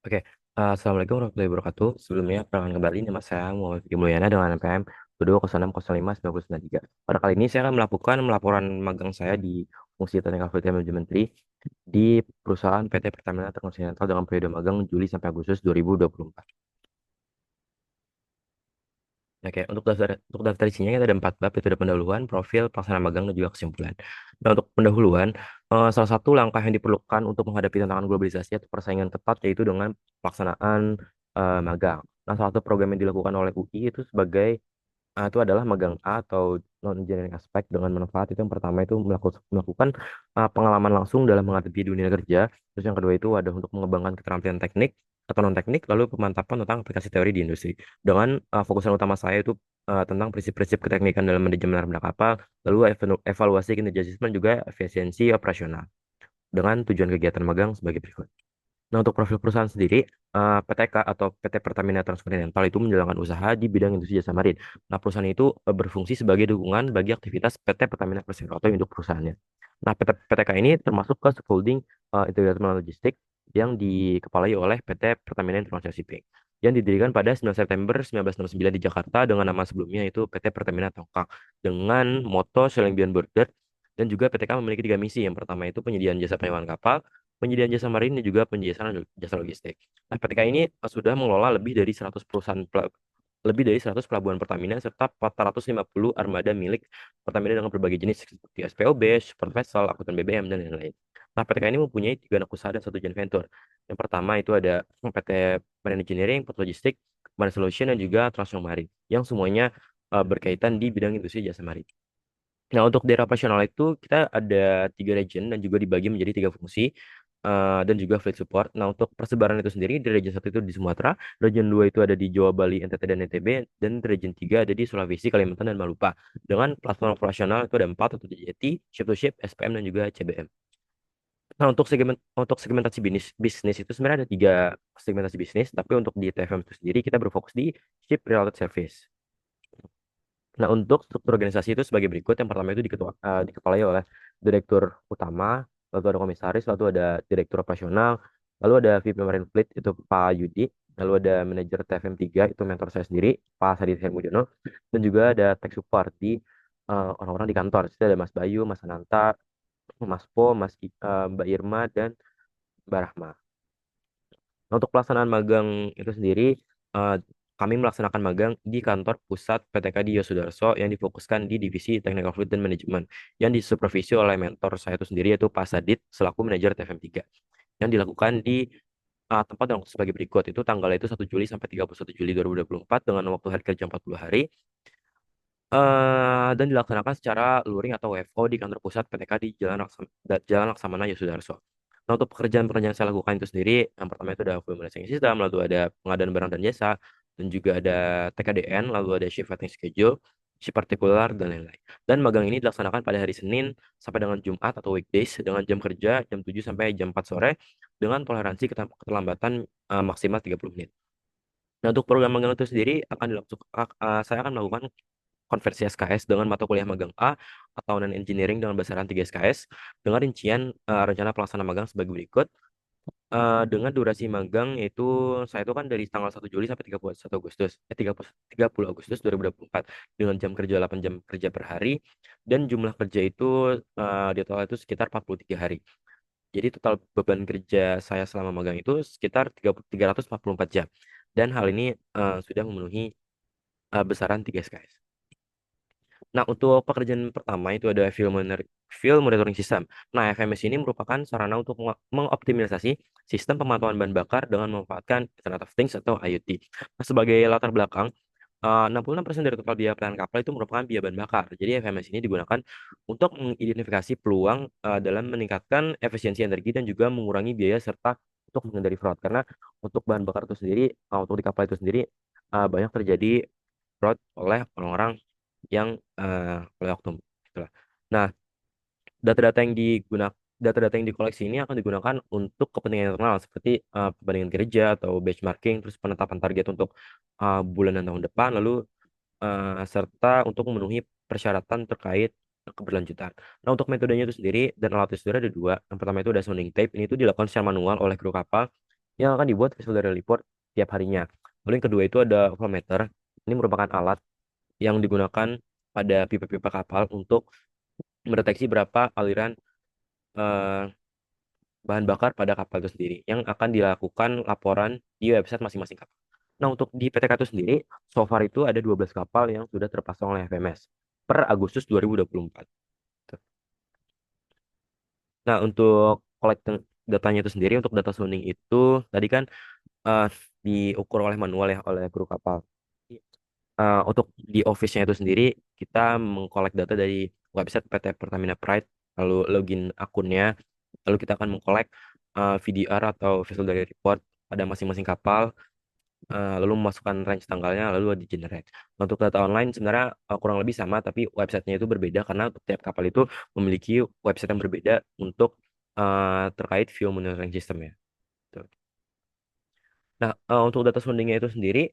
Oke, Assalamualaikum warahmatullahi wabarakatuh. Sebelumnya, perkenalkan kembali nama saya Muhammad Fikri Mulyana dengan NPM 220605993. Pada kali ini saya akan melakukan laporan magang saya di fungsi Technical Facility Management 3 di perusahaan PT Pertamina Transkontinental dengan periode magang Juli sampai Agustus 2024. Oke, untuk daftar isinya kita ada 4 bab, yaitu ada pendahuluan, profil, pelaksanaan magang, dan juga kesimpulan. Nah, untuk pendahuluan, salah satu langkah yang diperlukan untuk menghadapi tantangan globalisasi atau persaingan ketat yaitu dengan pelaksanaan magang. Nah, salah satu program yang dilakukan oleh UI itu itu adalah magang A atau non engineering aspek dengan manfaat itu yang pertama itu melakukan pengalaman langsung dalam menghadapi dunia kerja. Terus yang kedua itu ada untuk mengembangkan keterampilan teknik atau non teknik, lalu pemantapan tentang aplikasi teori di industri. Dengan fokusan utama saya itu tentang prinsip-prinsip keteknikan dalam manajemen armada kapal, lalu evaluasi kinerja sistem dan juga efisiensi operasional dengan tujuan kegiatan magang sebagai berikut. Nah, untuk profil perusahaan sendiri, PTK atau PT Pertamina Transkontinental itu menjalankan usaha di bidang industri jasa marin. Nah, perusahaan itu berfungsi sebagai dukungan bagi aktivitas PT Pertamina Persero atau induk perusahaannya. Nah, PTK ini termasuk ke subholding integrated logistik yang dikepalai oleh PT Pertamina International Shipping yang didirikan pada 9 September 1969 di Jakarta dengan nama sebelumnya itu PT Pertamina Tongkang dengan moto Sailing Beyond Border, dan juga PTK memiliki 3 misi. Yang pertama itu penyediaan jasa penyewaan kapal, penyediaan jasa marin, dan juga penyediaan jasa logistik. Nah, PTK ini sudah mengelola lebih dari 100 pelabuhan Pertamina serta 450 armada milik Pertamina dengan berbagai jenis seperti SPOB, super vessel, angkutan BBM, dan lain-lain. Nah, PTK ini mempunyai 3 anak usaha dan 1 joint venture. Yang pertama itu ada PT Marine Engineering, PT Logistik, Marine Solution, dan juga Transition Marine, yang semuanya berkaitan di bidang industri jasa marin. Nah, untuk daerah operasional itu kita ada 3 region dan juga dibagi menjadi 3 fungsi dan juga fleet support. Nah, untuk persebaran itu sendiri di region 1 itu di Sumatera, region 2 itu ada di Jawa, Bali, NTT, dan NTB, dan region 3 ada di Sulawesi, Kalimantan, dan Maluku. Dengan platform operasional itu ada 4, itu JT, Ship to Ship, SPM, dan juga CBM. Nah, untuk segmentasi bisnis itu sebenarnya ada 3 segmentasi bisnis, tapi untuk di TFM itu sendiri kita berfokus di ship related service. Nah, untuk struktur organisasi itu sebagai berikut. Yang pertama itu dikepalai oleh direktur utama, lalu ada komisaris, lalu ada direktur operasional, lalu ada VP Marine Fleet itu Pak Yudi, lalu ada manajer TFM 3 itu mentor saya sendiri, Pak Sadit Hermudiono, dan juga ada tech support di orang-orang di kantor. Jadi ada Mas Bayu, Mas Ananta, Mas Po, Mbak Irma, dan Mbak Rahma. Nah, untuk pelaksanaan magang itu sendiri, eh, kami melaksanakan magang di kantor pusat PTK di Yosudarso yang difokuskan di divisi Technical Fleet dan Manajemen yang disupervisi oleh mentor saya itu sendiri yaitu Pak Sadit selaku manajer TFM 3 yang dilakukan di tempat dan waktu sebagai berikut. Itu tanggalnya itu 1 Juli sampai 31 Juli 2024 dengan waktu hari kerja 40 hari, dan dilaksanakan secara luring atau WFO di kantor pusat PTK di Jalan Laksamana Yosudarso. Nah, untuk pekerjaan-pekerjaan yang saya lakukan itu sendiri, yang pertama itu ada volume management system, lalu ada pengadaan barang dan jasa, dan juga ada TKDN, lalu ada shift rating schedule, shift partikular, dan lain-lain. Dan magang ini dilaksanakan pada hari Senin sampai dengan Jumat atau weekdays dengan jam kerja jam 7 sampai jam 4 sore dengan toleransi keterlambatan maksimal 30 menit. Nah, untuk program magang itu sendiri saya akan melakukan konversi SKS dengan mata kuliah magang A atau non engineering dengan besaran 3 SKS dengan rincian rencana pelaksana magang sebagai berikut. Dengan durasi magang yaitu saya itu kan dari tanggal 1 Juli sampai 30 Agustus 2024 dengan jam kerja 8 jam kerja per hari, dan jumlah kerja itu di total itu sekitar 43 hari. Jadi total beban kerja saya selama magang itu sekitar 344 jam. Dan hal ini sudah memenuhi besaran 3 SKS. Nah, untuk pekerjaan pertama itu ada field monitoring system. Nah, FMS ini merupakan sarana untuk mengoptimalisasi sistem pemantauan bahan bakar dengan memanfaatkan Internet of Things atau IoT. Nah, sebagai latar belakang, 66% dari total biaya pelayanan kapal itu merupakan biaya bahan bakar. Jadi FMS ini digunakan untuk mengidentifikasi peluang dalam meningkatkan efisiensi energi dan juga mengurangi biaya serta untuk menghindari fraud. Karena untuk bahan bakar itu sendiri, untuk di kapal itu sendiri banyak terjadi fraud oleh orang-orang yang oleh oknum. Gitulah. Nah, data-data yang digunakan data-data yang dikoleksi ini akan digunakan untuk kepentingan internal seperti perbandingan kerja atau benchmarking, terus penetapan target untuk bulan dan tahun depan, lalu serta untuk memenuhi persyaratan terkait keberlanjutan. Nah, untuk metodenya itu sendiri dan alat itu sendiri ada 2. Yang pertama itu ada sounding tape. Ini itu dilakukan secara manual oleh kru kapal yang akan dibuat visual dari report tiap harinya. Lalu yang kedua itu ada flometer. Ini merupakan alat yang digunakan pada pipa-pipa kapal untuk mendeteksi berapa aliran eh, bahan bakar pada kapal itu sendiri yang akan dilakukan laporan di website masing-masing kapal. Nah, untuk di PTK itu sendiri, so far itu ada 12 kapal yang sudah terpasang oleh FMS per Agustus 2024. Nah, untuk collecting datanya itu sendiri, untuk data sounding itu tadi kan eh, diukur oleh manual ya, oleh kru kapal. Untuk di office-nya itu sendiri, kita mengkolek data dari website PT Pertamina Pride, lalu login akunnya, lalu kita akan mengkolek VDR atau visual dari report pada masing-masing kapal, lalu memasukkan range tanggalnya, lalu di generate. Untuk data online sebenarnya kurang lebih sama, tapi websitenya itu berbeda karena untuk tiap kapal itu memiliki website yang berbeda untuk terkait view monitoring system ya. Tuh. Nah, untuk data soundingnya itu sendiri,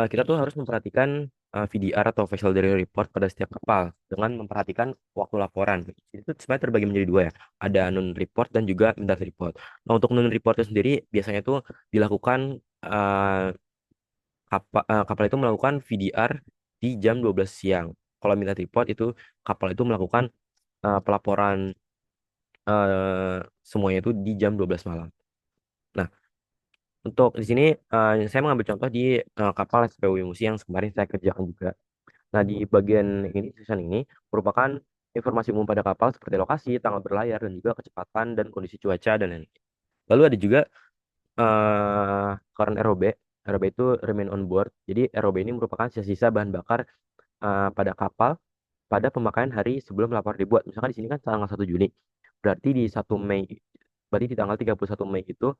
kita tuh harus memperhatikan VDR atau Visual Daily Report pada setiap kapal dengan memperhatikan waktu laporan. Itu sebenarnya terbagi menjadi dua ya. Ada non report dan juga minute report. Nah, untuk non report itu sendiri biasanya tuh dilakukan kapal itu melakukan VDR di jam 12 siang. Kalau minute report itu kapal itu melakukan pelaporan semuanya itu di jam 12 malam. Nah, untuk di sini saya mengambil contoh di kapal SPU Musi yang kemarin saya kerjakan juga. Nah, di bagian ini, section ini merupakan informasi umum pada kapal seperti lokasi, tanggal berlayar, dan juga kecepatan dan kondisi cuaca dan lain-lain. Lalu ada juga current ROB. ROB itu remain on board. Jadi ROB ini merupakan sisa-sisa bahan bakar pada kapal pada pemakaian hari sebelum lapor dibuat. Misalkan di sini kan tanggal 1 Juni. Berarti di 1 Mei, berarti di tanggal 31 Mei itu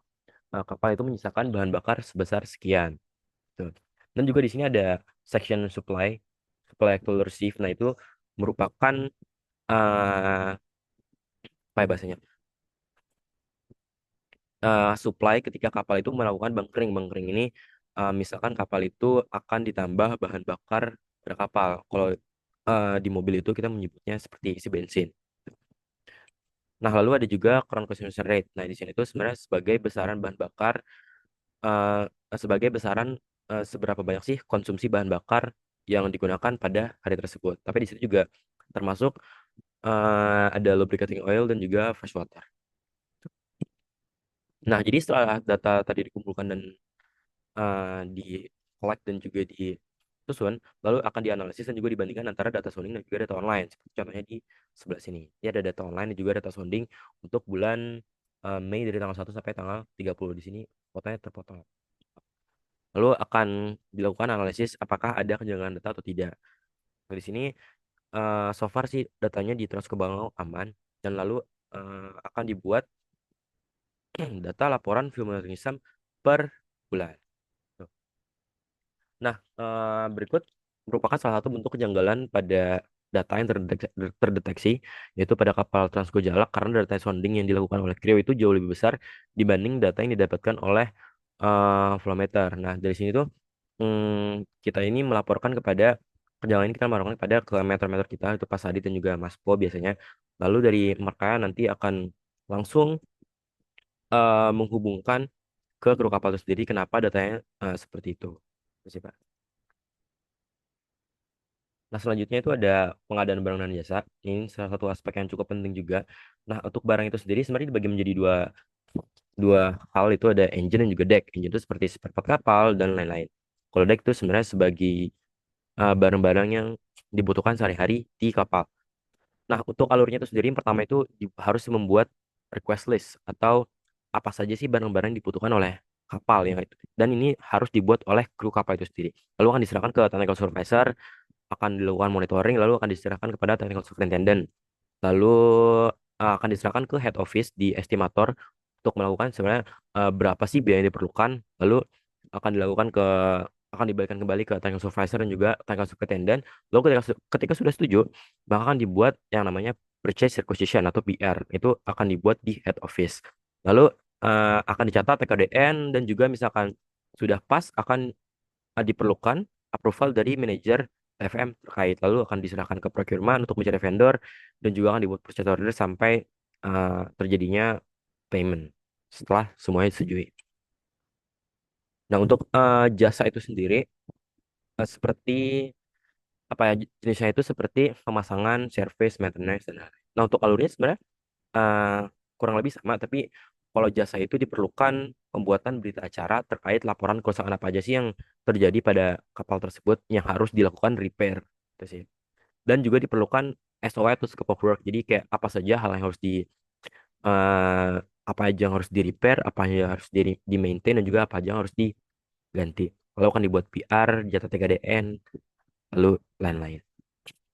kapal itu menyisakan bahan bakar sebesar sekian. Tuh. Dan juga di sini ada section supply, supply actual receive. Nah, itu merupakan apa ya bahasanya? Supply ketika kapal itu melakukan bunkering. Bunkering ini misalkan kapal itu akan ditambah bahan bakar pada kapal. Kalau di mobil itu kita menyebutnya seperti isi bensin. Nah, lalu ada juga current consumption rate. Nah, di sini itu sebenarnya sebagai besaran bahan bakar, sebagai besaran seberapa banyak sih konsumsi bahan bakar yang digunakan pada hari tersebut. Tapi di situ juga termasuk ada lubricating oil dan juga fresh water. Nah, jadi setelah data tadi dikumpulkan dan di collect dan juga disusun, lalu akan dianalisis dan juga dibandingkan antara data sounding dan juga data online. Seperti contohnya di sebelah sini. Ini ada data online dan juga data sounding untuk bulan Mei dari tanggal 1 sampai tanggal 30. Di sini fotonya terpotong. Lalu akan dilakukan analisis apakah ada kejanggalan data atau tidak. Nah, di sini so far sih datanya di Trans ke Bangau aman dan lalu akan dibuat data laporan film monitoring per bulan. Nah, berikut merupakan salah satu bentuk kejanggalan pada data yang terdeteksi, yaitu pada kapal Transco Jalak karena data sounding yang dilakukan oleh Creo itu jauh lebih besar dibanding data yang didapatkan oleh Flowmeter. Nah, dari sini tuh kita ini melaporkan kepada kejanggalan ini kita melaporkan kepada ke meter-meter kita itu Pak Sadi dan juga Mas Po biasanya. Lalu dari mereka nanti akan langsung menghubungkan ke kru kapal itu sendiri kenapa datanya seperti itu. Terima kasih, Pak. Nah, selanjutnya itu ada pengadaan barang dan jasa. Ini salah satu aspek yang cukup penting juga. Nah, untuk barang itu sendiri sebenarnya dibagi menjadi dua, dua hal itu ada engine dan juga deck. Engine itu seperti spare part kapal dan lain-lain. Kalau deck itu sebenarnya sebagai barang-barang yang dibutuhkan sehari-hari di kapal. Nah, untuk alurnya itu sendiri, yang pertama itu harus membuat request list atau apa saja sih barang-barang yang dibutuhkan oleh kapal yang itu. Dan ini harus dibuat oleh kru kapal itu sendiri. Lalu akan diserahkan ke technical supervisor, akan dilakukan monitoring, lalu akan diserahkan kepada technical superintendent, lalu akan diserahkan ke head office di estimator untuk melakukan sebenarnya berapa sih biaya yang diperlukan, lalu akan dilakukan ke akan dibalikan kembali ke technical supervisor dan juga technical superintendent. Lalu ketika sudah setuju, maka akan dibuat yang namanya purchase requisition atau PR. Itu akan dibuat di head office. Lalu akan dicatat TKDN dan juga misalkan sudah pas akan diperlukan approval dari manajer FM terkait. Lalu akan diserahkan ke procurement untuk mencari vendor dan juga akan dibuat purchase order sampai terjadinya payment setelah semuanya disetujui. Nah, untuk jasa itu sendiri seperti apa ya, jenisnya itu seperti pemasangan, service, maintenance, dan lain-lain. Nah, untuk alurnya sebenarnya eh, kurang lebih sama, tapi kalau jasa itu diperlukan pembuatan berita acara terkait laporan kerusakan apa aja sih yang terjadi pada kapal tersebut yang harus dilakukan repair. Itu sih. Dan juga diperlukan SOW atau scope of work. Jadi kayak apa saja hal yang harus eh, apa aja yang harus di repair, apa yang harus di maintain, dan juga apa aja yang harus diganti. Lalu kan dibuat PR, jasa TKDN, lalu lain-lain.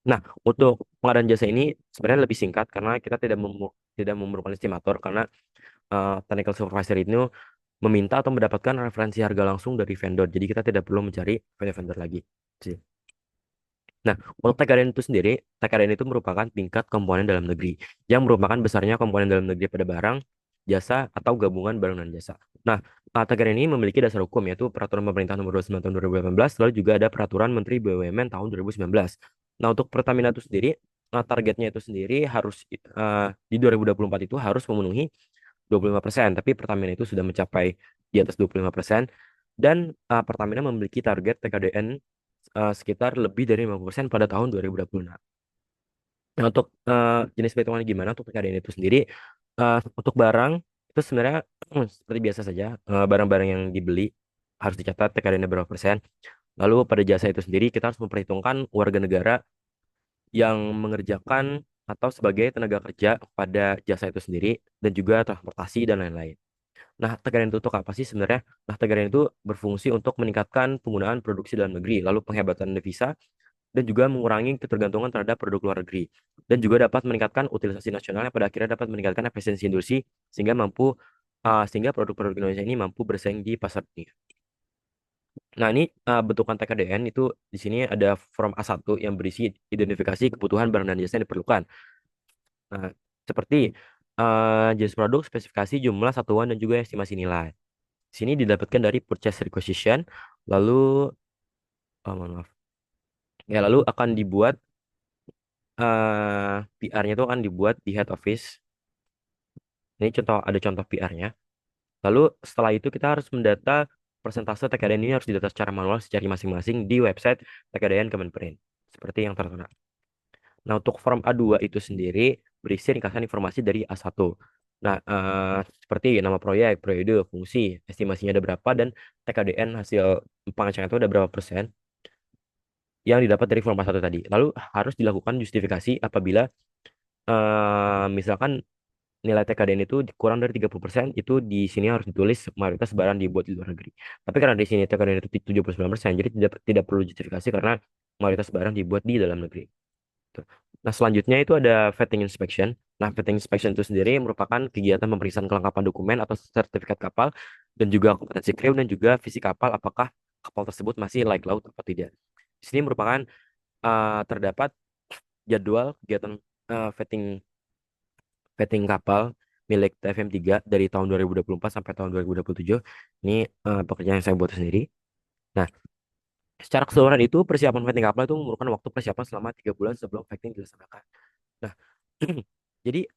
Nah, untuk pengadaan jasa ini sebenarnya lebih singkat karena kita tidak memerlukan estimator karena technical supervisor itu meminta atau mendapatkan referensi harga langsung dari vendor. Jadi kita tidak perlu mencari vendor-vendor lagi. Sih. Nah, untuk TKDN itu sendiri, TKDN itu merupakan tingkat komponen dalam negeri yang merupakan besarnya komponen dalam negeri pada barang, jasa, atau gabungan barang dan jasa. Nah, TKDN ini memiliki dasar hukum yaitu Peraturan Pemerintah Nomor 29 Tahun 2018, lalu juga ada Peraturan Menteri BUMN Tahun 2019. Nah, untuk Pertamina itu sendiri, targetnya itu sendiri harus di 2024 itu harus memenuhi 25%, tapi Pertamina itu sudah mencapai di atas 25%, dan Pertamina memiliki target TKDN sekitar lebih dari 50% pada tahun 2026. Nah, untuk jenis perhitungannya gimana untuk TKDN itu sendiri, untuk barang itu sebenarnya seperti biasa saja, barang-barang yang dibeli harus dicatat TKDN berapa persen. Lalu pada jasa itu sendiri kita harus memperhitungkan warga negara yang mengerjakan atau sebagai tenaga kerja pada jasa itu sendiri, dan juga transportasi dan lain-lain. Nah, TKDN itu untuk apa sih sebenarnya? Nah, TKDN itu berfungsi untuk meningkatkan penggunaan produksi dalam negeri, lalu penghebatan devisa, dan juga mengurangi ketergantungan terhadap produk luar negeri. Dan juga dapat meningkatkan utilisasi nasional yang pada akhirnya dapat meningkatkan efisiensi industri sehingga produk-produk Indonesia ini mampu bersaing di pasar dunia. Nah, ini bentukan TKDN itu di sini ada form A1 yang berisi identifikasi kebutuhan barang dan jasa yang diperlukan. Nah, seperti jenis produk, spesifikasi, jumlah satuan, dan juga estimasi nilai. Sini didapatkan dari purchase requisition, lalu mohon maaf. Ya, lalu akan dibuat PR-nya itu akan dibuat di head office. Ini contoh PR-nya. Lalu setelah itu kita harus mendata persentase TKDN ini harus didata secara manual secara masing-masing di website TKDN Kemenperin. Seperti yang tertera. Nah, untuk form A2 itu sendiri berisi ringkasan informasi dari A1. Nah, seperti nama proyek, periode, fungsi, estimasinya ada berapa, dan TKDN hasil pengecekan itu ada berapa persen yang didapat dari form A1 tadi. Lalu harus dilakukan justifikasi apabila misalkan nilai TKDN itu kurang dari 30%, itu di sini harus ditulis mayoritas barang dibuat di luar negeri. Tapi karena di sini TKDN itu 79%, jadi tidak tidak perlu justifikasi karena mayoritas barang dibuat di dalam negeri. Tuh. Nah, selanjutnya itu ada vetting inspection. Nah, vetting inspection itu sendiri merupakan kegiatan pemeriksaan kelengkapan dokumen atau sertifikat kapal, dan juga kompetensi kru, dan juga visi kapal apakah kapal tersebut masih layak laut atau tidak. Di sini merupakan terdapat jadwal kegiatan vetting vetting kapal milik TFM3 dari tahun 2024 sampai tahun 2027. Ini pekerjaan yang saya buat sendiri. Nah, secara keseluruhan itu persiapan vetting kapal itu memerlukan waktu persiapan selama 3 bulan sebelum vetting dilaksanakan. Nah, jadi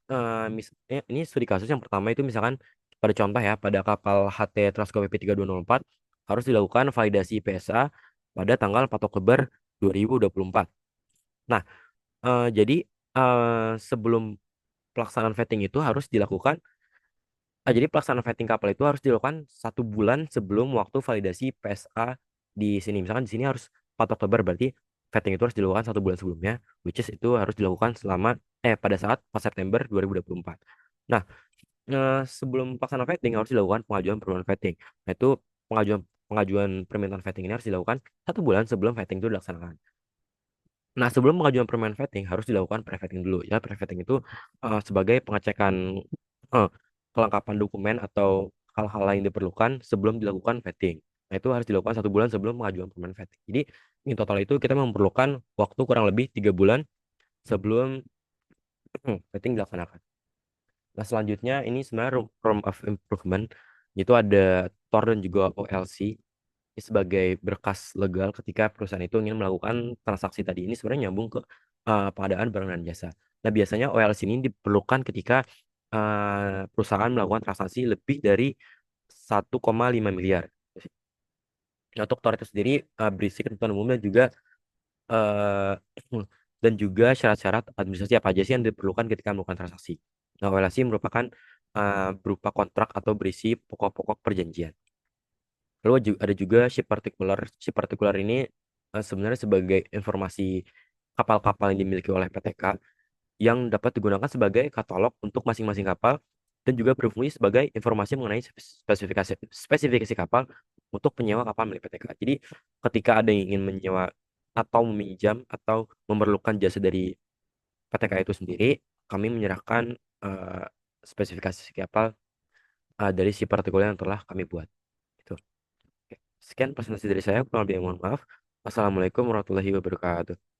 ini studi kasus yang pertama itu misalkan pada contoh ya, pada kapal HT Transco PP3204 harus dilakukan validasi PSA pada tanggal 4 Oktober 2024. Nah, jadi sebelum pelaksanaan vetting itu harus dilakukan. Jadi pelaksanaan vetting kapal itu harus dilakukan 1 bulan sebelum waktu validasi PSA di sini. Misalkan di sini harus 4 Oktober, berarti vetting itu harus dilakukan 1 bulan sebelumnya, which is itu harus dilakukan pada saat 4 September 2024. Nah, sebelum pelaksanaan vetting harus dilakukan pengajuan permohonan vetting. Nah, itu pengajuan pengajuan permintaan vetting ini harus dilakukan 1 bulan sebelum vetting itu dilaksanakan. Nah, sebelum pengajuan permohonan vetting harus dilakukan pre-vetting dulu. Ya, pre-vetting itu sebagai pengecekan eh, kelengkapan dokumen atau hal-hal lain diperlukan sebelum dilakukan vetting. Nah, itu harus dilakukan 1 bulan sebelum pengajuan permohonan vetting. Jadi, in total itu kita memerlukan waktu kurang lebih 3 bulan sebelum vetting dilaksanakan. Nah, selanjutnya ini sebenarnya room of improvement, itu ada TOR dan juga OLC sebagai berkas legal ketika perusahaan itu ingin melakukan transaksi tadi. Ini sebenarnya nyambung ke pengadaan barang dan jasa. Nah, biasanya OLC ini diperlukan ketika perusahaan melakukan transaksi lebih dari 1,5 miliar. Nah, untuk TOR itu sendiri berisi ketentuan umum eh, dan juga syarat-syarat administrasi apa aja sih yang diperlukan ketika melakukan transaksi. Nah, OLC merupakan berupa kontrak atau berisi pokok-pokok perjanjian. Lalu ada juga ship particular. Ship particular ini sebenarnya sebagai informasi kapal-kapal yang dimiliki oleh PTK yang dapat digunakan sebagai katalog untuk masing-masing kapal dan juga berfungsi sebagai informasi mengenai spesifikasi spesifikasi kapal untuk penyewa kapal milik PTK. Jadi ketika ada yang ingin menyewa atau meminjam atau memerlukan jasa dari PTK itu sendiri, kami menyerahkan eh, spesifikasi kapal dari si partikular yang telah kami buat. Itu. Oke. Sekian presentasi dari saya, kurang lebih mohon maaf. Wassalamualaikum warahmatullahi wabarakatuh.